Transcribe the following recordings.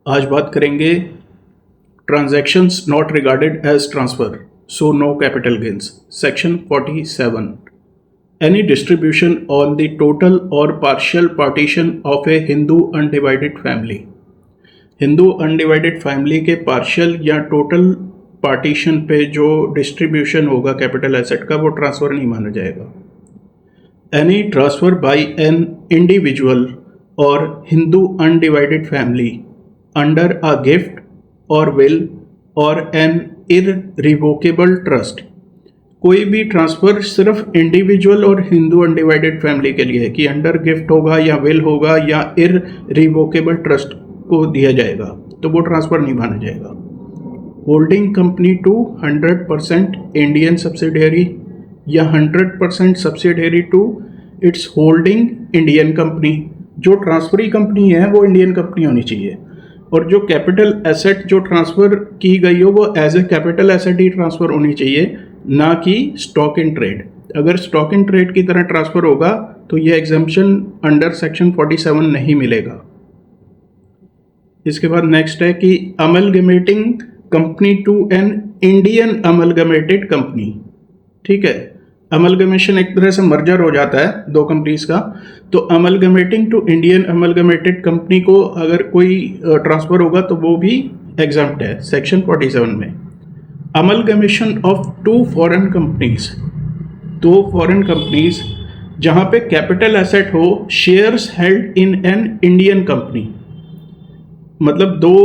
आज बात करेंगे transactions not regarded as transfer, so no capital gains. Section 47, any distribution on the total और partial partition of a Hindu undivided family. Hindu undivided family के partial या total partition पे जो distribution होगा कैपिटल एसेट का, वो ट्रांसफ़र नहीं माना जाएगा। Any transfer by an individual और Hindu undivided family under a gift और विल और एन इररिवोकेबल ट्रस्ट। कोई भी ट्रांसफ़र सिर्फ इंडिविजुअल और हिंदू अनडिवाइडेड फैमिली के लिए है कि अंडर गिफ्ट होगा या विल होगा या इररिवोकेबल ट्रस्ट को दिया जाएगा, तो वो ट्रांसफ़र नहीं माना जाएगा। Holding company to 100% Indian subsidiary या 100% subsidiary to its holding Indian company. जो ट्रांसफरी कंपनी है वो इंडियन कंपनी होनी चाहिए, और जो कैपिटल एसेट जो ट्रांसफ़र की गई हो वो एज ए कैपिटल एसेट ही ट्रांसफ़र होनी चाहिए, ना कि स्टॉक इन ट्रेड। अगर स्टॉक इन ट्रेड की तरह ट्रांसफ़र होगा तो ये एग्जम्पशन अंडर सेक्शन 47 नहीं मिलेगा। इसके बाद नेक्स्ट है कि amalgamating company to an Indian amalgamated company. ठीक है, अमलगमेशन एक तरह से मर्जर हो जाता है दो कंपनीज का, तो amalgamating to Indian amalgamated company को अगर कोई ट्रांसफ़र होगा तो वो भी एग्जम्प्ट है सेक्शन 47 में। Amalgamation of two foreign companies, दो फॉरेन कंपनीज जहाँ पे कैपिटल एसेट हो shares held in an Indian company, मतलब दो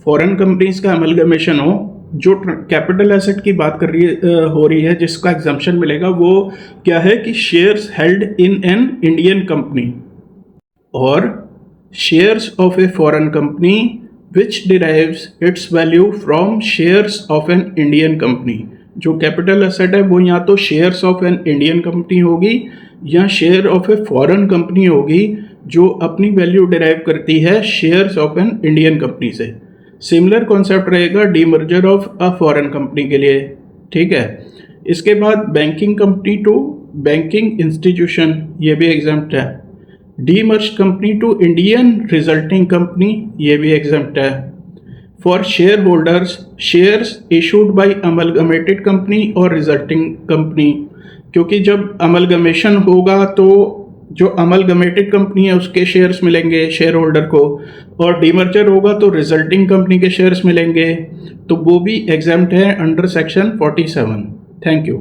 फॉरेन कंपनीज का अमलगमेशन हो। जो कैपिटल एसेट की बात हो रही है जिसका एग्जम्पशन मिलेगा वो क्या है कि shares held in an Indian company और shares of a foreign company which derives its value from shares of an Indian company. जो कैपिटल एसेट है वो या तो shares of an Indian company होगी या share of a foreign company होगी जो अपनी वैल्यू डिराइव करती है shares of an Indian company से। सिमिलर कॉन्सेप्ट रहेगा demerger of a foreign company के लिए। ठीक है, इसके बाद banking company to banking institution, ये भी एग्जम्प्ट है। Demerged company to Indian resulting company, ये भी एग्जम्प्ट है। For shareholders shares issued by amalgamated company और रिजल्टिंग कंपनी, क्योंकि जब अमलगमेशन होगा तो जो अमलगमेटेड कंपनी है उसके शेयर्स मिलेंगे शेयर होल्डर को, और डीमर्जर होगा तो रिजल्टिंग कंपनी के शेयर्स मिलेंगे, तो वो भी एग्जम्प्ट है अंडर सेक्शन 47। Thank you.